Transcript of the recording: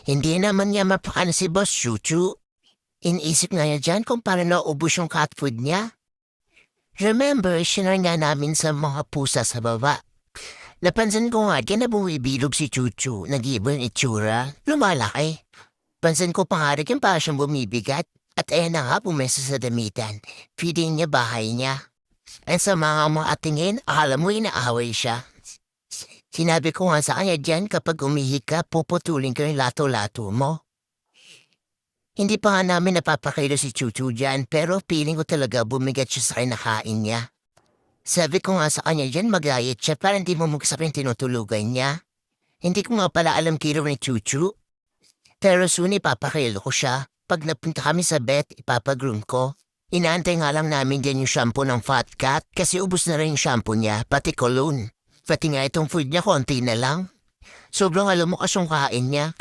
Hindi naman niya mapakan si Boss Chuchu. Iniisip nga niya dyan kung paano naubos yung cat food niya. Remember, sinare nga namin sa mga pusa sa baba. Napansin ko nga dyan na bumibilog si Chuchu, nag-iba yung itsura, lumalaki. Pansin ko pa nga rin yung parang siyang bumibigat. At ayan na nga, pumesa sa damitan. Feeding niya bahay niya. At sa mga tingin, akala mo inaaway siya. Sinabi ko nga sa kanya dyan, kapag umihi ka, puputulin ko yung lato-lato mo. Hindi pa nga namin napapakilo si Chuchu dyan, pero feeling ko talaga bumigat siya sa kinakain niya. Sabi ko nga sa kanya dyan, magayit siya para hindi mo magsapin tinutulugan niya. Hindi ko nga pala alam kilo ni Chuchu. Pero soon ipapakilo ko siya. Pag napunta kami sa vet, ipapagroom ko. Inaantay nga lang namin dyan yung shampoo ng Fat Cat kasi ubos na rin yung shampoo niya, pati cologne. Pati nga itong food niya konti na lang. Sobrang alam mo kasyong kain niya.